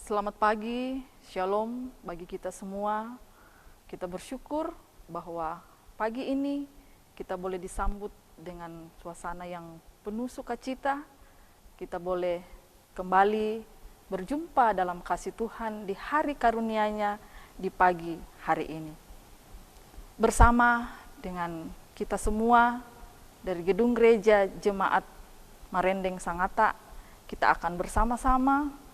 Selamat pagi, shalom bagi kita semua. Kita bersyukur bahwa pagi ini kita boleh disambut dengan suasana yang penuh sukacita. Kita boleh kembali berjumpa dalam kasih Tuhan di hari karunia-Nya di pagi hari ini. Bersama dengan kita semua dari Gedung Gereja Jemaat Marendeng Sangatta, kita akan bersama-sama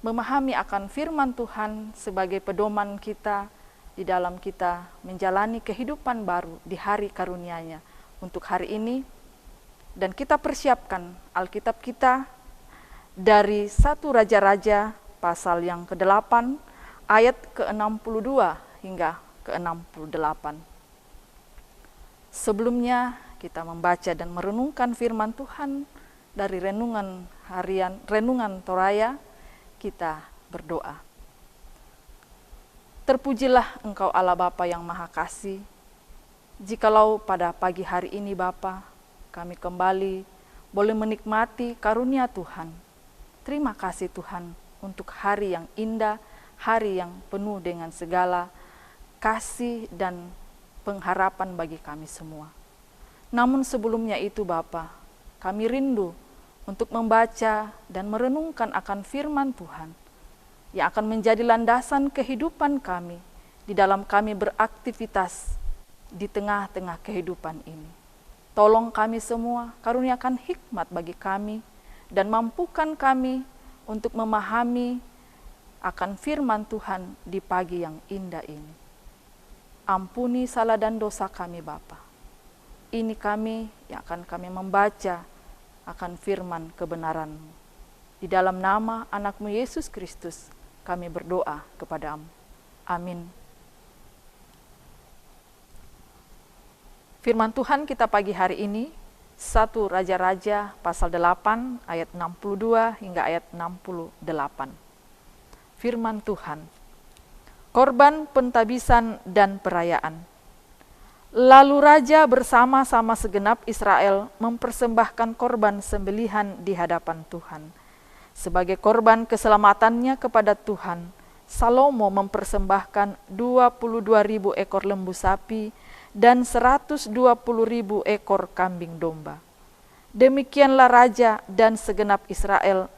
memahami akan firman Tuhan sebagai pedoman kita di dalam kita menjalani kehidupan baru di hari karunia-Nya untuk hari ini. Dan kita persiapkan Alkitab kita dari 1 Raja-Raja pasal yang ke-8 ayat ke-62 hingga ke-68. Sebelumnya kita membaca dan merenungkan firman Tuhan dari renungan harian, renungan Toraya. Kita berdoa. Terpujilah Engkau Allah Bapa yang Maha Kasih. Jikalau pada pagi hari ini Bapa, kami kembali boleh menikmati karunia Tuhan. Terima kasih Tuhan untuk hari yang indah, hari yang penuh dengan segala kasih dan pengharapan bagi kami semua. Namun sebelumnya itu Bapa, kami rindu untuk membaca dan merenungkan akan firman Tuhan yang akan menjadi landasan kehidupan kami di dalam kami beraktivitas di tengah-tengah kehidupan ini. Tolong kami semua, karuniakan hikmat bagi kami dan mampukan kami untuk memahami akan firman Tuhan di pagi yang indah ini. Ampuni salah dan dosa kami Bapa. Ini kami yang akan kami membaca akan firman kebenaran-Mu. Di dalam nama anak-Mu Yesus Kristus, kami berdoa kepada-Mu. Amin. Firman Tuhan kita pagi hari ini, 1 Raja-Raja pasal 8 ayat 62 hingga ayat 68. Firman Tuhan, korban pentabisan dan perayaan. Lalu raja bersama-sama segenap Israel mempersembahkan korban sembelihan di hadapan Tuhan. Sebagai korban keselamatannya kepada Tuhan, Salomo mempersembahkan 22.000 ekor lembu sapi dan 120.000 ekor kambing domba. Demikianlah raja dan segenap Israel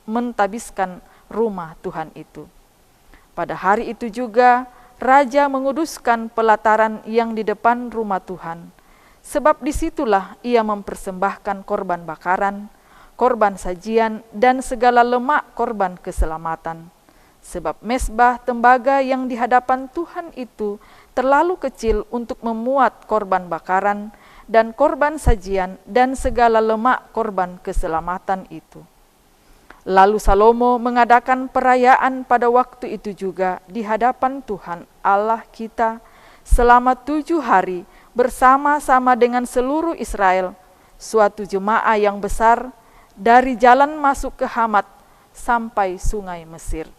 mentabiskan rumah Tuhan itu. Pada hari itu juga, raja menguduskan pelataran yang di depan rumah Tuhan, sebab disitulah ia mempersembahkan korban bakaran, korban sajian, dan segala lemak korban keselamatan. Sebab mezbah tembaga yang di hadapan Tuhan itu terlalu kecil untuk memuat korban bakaran dan korban sajian dan segala lemak korban keselamatan itu. Lalu Salomo mengadakan perayaan pada waktu itu juga di hadapan Tuhan Allah kita selama 7 hari bersama-sama dengan seluruh Israel, suatu jemaah yang besar dari jalan masuk ke Hamat sampai sungai Mesir.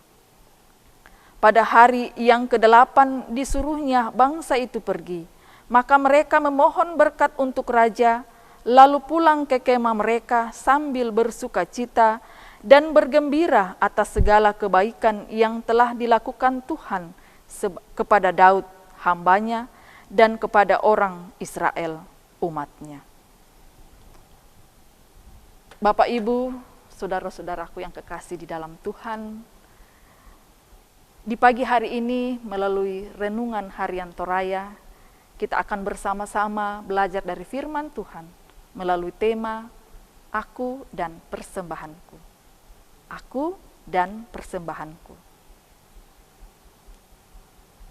Pada hari yang ke-8 disuruhnya bangsa itu pergi, maka mereka memohon berkat untuk raja, lalu pulang ke kemah mereka sambil bersukacita dan bergembira atas segala kebaikan yang telah dilakukan Tuhan kepada Daud hamba-Nya dan kepada orang Israel umat-Nya. Bapak, Ibu, saudara-saudaraku yang kekasih di dalam Tuhan, di pagi hari ini melalui renungan harian Toraya, kita akan bersama-sama belajar dari firman Tuhan melalui tema Aku dan Persembahanku. Aku dan persembahanku.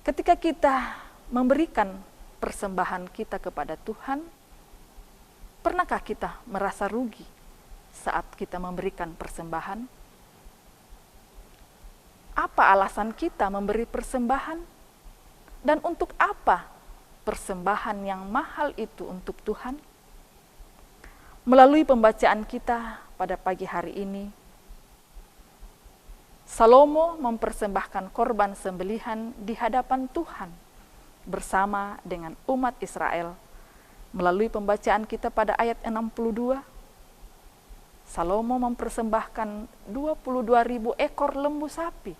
Ketika kita memberikan persembahan kita kepada Tuhan, pernahkah kita merasa rugi saat kita memberikan persembahan? Apa alasan kita memberi persembahan? Dan untuk apa persembahan yang mahal itu untuk Tuhan? Melalui pembacaan kita pada pagi hari ini, Salomo mempersembahkan korban sembelihan di hadapan Tuhan bersama dengan umat Israel. Melalui pembacaan kita pada ayat 62, Salomo mempersembahkan 22.000 ekor lembu sapi,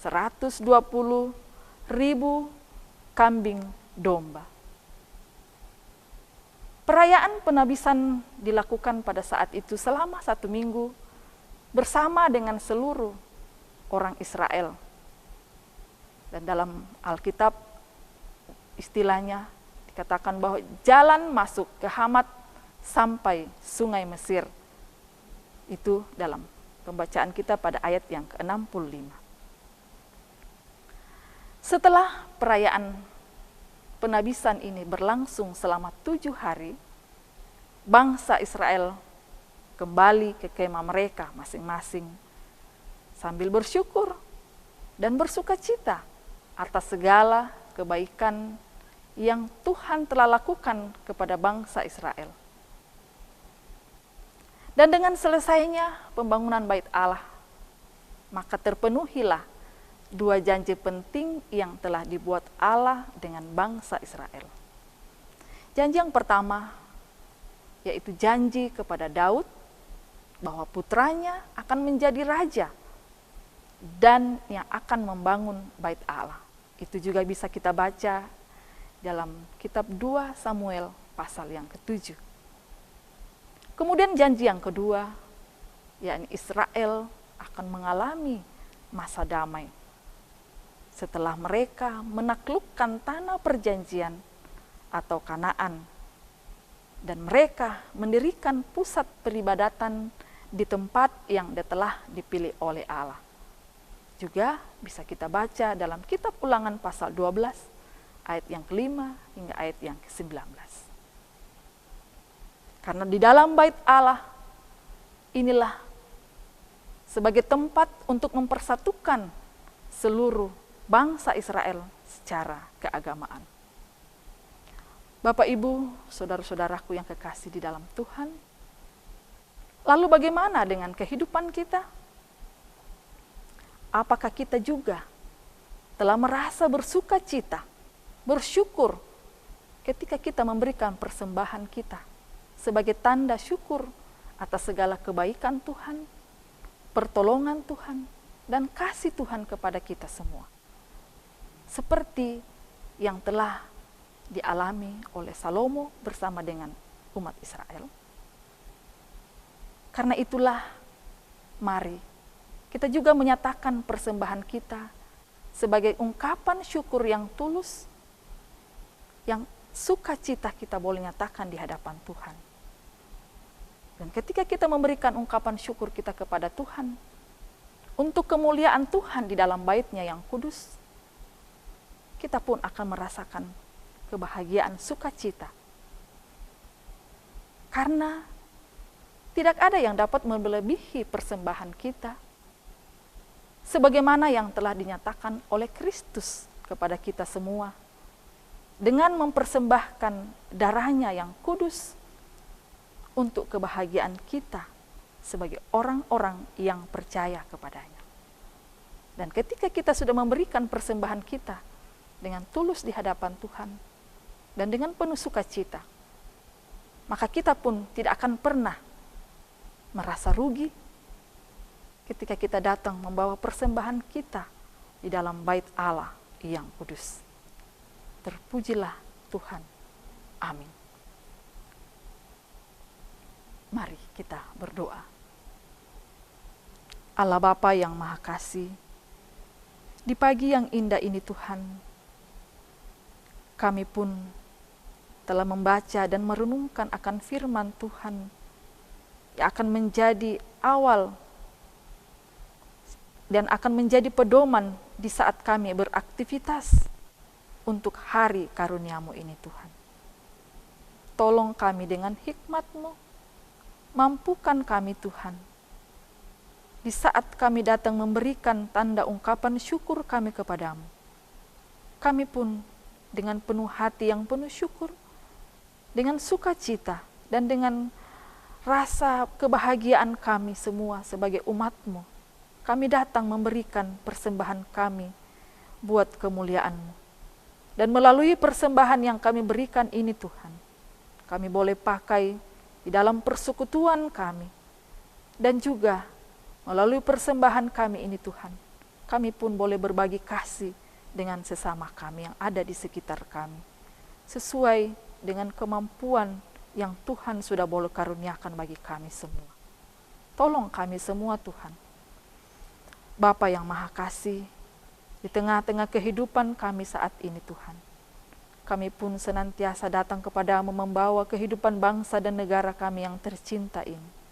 120.000 kambing domba. Perayaan penabisan dilakukan pada saat itu selama 1 minggu bersama dengan seluruh orang Israel. Dan dalam Alkitab istilahnya dikatakan bahwa jalan masuk ke Hamat sampai sungai Mesir. Itu dalam pembacaan kita pada ayat yang ke-65. Setelah perayaan penabisan ini berlangsung selama 7 hari, bangsa Israel kembali ke kemah mereka masing-masing sambil bersyukur dan bersukacita atas segala kebaikan yang Tuhan telah lakukan kepada bangsa Israel. Dan dengan selesainya pembangunan Bait Allah, maka terpenuhilah 2 janji penting yang telah dibuat Allah dengan bangsa Israel. Janji yang pertama, yaitu janji kepada Daud bahwa putranya akan menjadi raja dan yang akan membangun Bait Allah. Itu juga bisa kita baca dalam kitab 2 Samuel pasal yang ke-7. Kemudian janji yang kedua, yakni Israel akan mengalami masa damai setelah mereka menaklukkan tanah perjanjian atau Kanaan, dan mereka mendirikan pusat peribadatan di tempat yang telah dipilih oleh Allah. Juga bisa kita baca dalam kitab Ulangan pasal 12 ayat yang ke-5 hingga ayat yang ke-19. Karena di dalam Bait Allah inilah sebagai tempat untuk mempersatukan seluruh bangsa Israel secara keagamaan. Bapak, Ibu, saudara-saudaraku yang kekasih di dalam Tuhan, lalu bagaimana dengan kehidupan kita? Apakah kita juga telah merasa bersuka cita, bersyukur ketika kita memberikan persembahan kita sebagai tanda syukur atas segala kebaikan Tuhan, pertolongan Tuhan, dan kasih Tuhan kepada kita semua? Seperti yang telah dialami oleh Salomo bersama dengan umat Israel. Karena itulah, mari kita juga menyatakan persembahan kita sebagai ungkapan syukur yang tulus, yang sukacita kita boleh nyatakan di hadapan Tuhan. Dan ketika kita memberikan ungkapan syukur kita kepada Tuhan, untuk kemuliaan Tuhan di dalam Bait-Nya yang kudus, kita pun akan merasakan kebahagiaan sukacita. Karena tidak ada yang dapat melebihi persembahan kita, sebagaimana yang telah dinyatakan oleh Kristus kepada kita semua, dengan mempersembahkan darahnya yang kudus untuk kebahagiaan kita sebagai orang-orang yang percaya kepadanya. Dan ketika kita sudah memberikan persembahan kita dengan tulus di hadapan Tuhan dan dengan penuh sukacita, maka kita pun tidak akan pernah merasa rugi ketika kita datang membawa persembahan kita di dalam Bait Allah yang kudus. Terpujilah Tuhan. Amin. Mari kita berdoa. Allah Bapa yang Maha Kasih, di pagi yang indah ini Tuhan, kami pun telah membaca dan merenungkan akan firman Tuhan yang akan menjadi awal dan akan menjadi pedoman di saat kami beraktivitas untuk hari karunia-Mu ini Tuhan. Tolong kami dengan hikmat-Mu, mampukan kami Tuhan, di saat kami datang memberikan tanda ungkapan syukur kami kepadamu, kami pun dengan penuh hati yang penuh syukur, dengan sukacita dan dengan rasa kebahagiaan kami semua sebagai umat-Mu, kami datang memberikan persembahan kami buat kemuliaan-Mu. Dan melalui persembahan yang kami berikan ini Tuhan, kami boleh pakai di dalam persekutuan kami, Dan juga melalui persembahan kami ini Tuhan, kami pun boleh berbagi kasih dengan sesama kami yang ada di sekitar kami, sesuai dengan kemampuan yang Tuhan sudah boleh karuniakan bagi kami semua. Tolong kami semua Tuhan. Bapa yang Maha Kasih, di tengah-tengah kehidupan kami saat ini Tuhan, kami pun senantiasa datang kepadamu membawa kehidupan bangsa dan negara kami yang tercinta ini.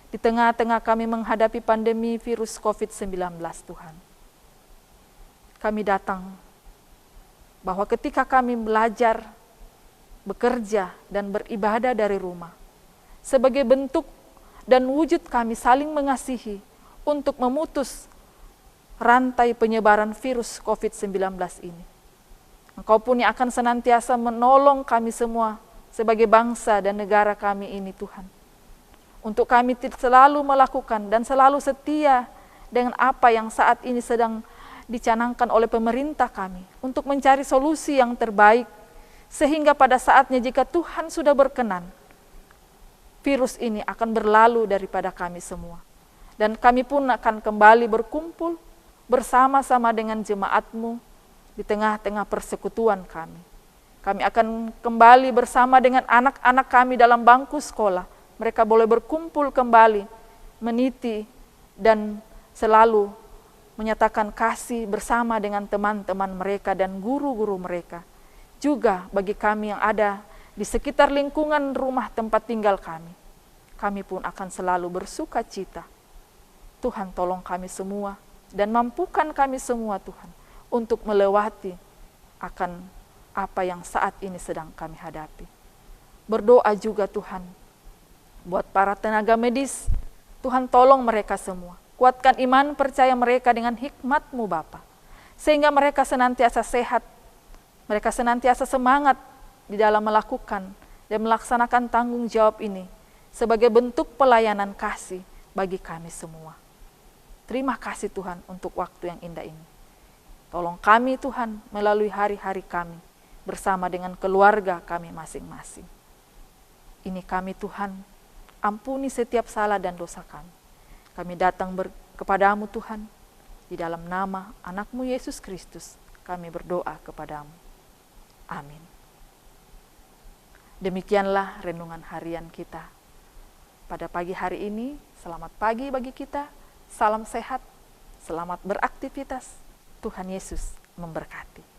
Di tengah-tengah kami menghadapi pandemi virus COVID-19 Tuhan, kami datang bahwa ketika kami belajar, bekerja, dan beribadah dari rumah, sebagai bentuk dan wujud kami saling mengasihi untuk memutus rantai penyebaran virus COVID-19 ini. Engkau pun yang akan senantiasa menolong kami semua sebagai bangsa dan negara kami ini Tuhan. Untuk kami selalu melakukan dan selalu setia dengan apa yang saat ini sedang dicanangkan oleh pemerintah kami untuk mencari solusi yang terbaik, sehingga pada saatnya jika Tuhan sudah berkenan, virus ini akan berlalu daripada kami semua. Dan kami pun akan kembali berkumpul bersama-sama dengan jemaat-Mu di tengah-tengah persekutuan kami. Kami akan kembali bersama dengan anak-anak kami dalam bangku sekolah. Mereka boleh berkumpul kembali, meniti dan selalu menyatakan kasih bersama dengan teman-teman mereka dan guru-guru mereka. Juga bagi kami yang ada di sekitar lingkungan rumah tempat tinggal kami pun akan selalu bersuka cita. Tuhan tolong kami semua dan mampukan kami semua Tuhan untuk melewati akan apa yang saat ini sedang kami hadapi. Berdoa juga Tuhan buat para tenaga medis, Tuhan tolong mereka semua. Kuatkan iman percaya mereka dengan hikmat-Mu Bapa, sehingga mereka senantiasa sehat, mereka senantiasa semangat di dalam melakukan dan melaksanakan tanggung jawab ini sebagai bentuk pelayanan kasih bagi kami semua. Terima kasih Tuhan untuk waktu yang indah ini. Tolong kami Tuhan melalui hari-hari kami bersama dengan keluarga kami masing-masing. Ini kami Tuhan, ampuni setiap salah dan dosa kami. Kami datang kepadamu Tuhan, di dalam nama anak-Mu Yesus Kristus kami berdoa kepadamu. Amin. Demikianlah renungan harian kita pada pagi hari ini. Selamat pagi bagi kita. Salam sehat, selamat beraktivitas. Tuhan Yesus memberkati.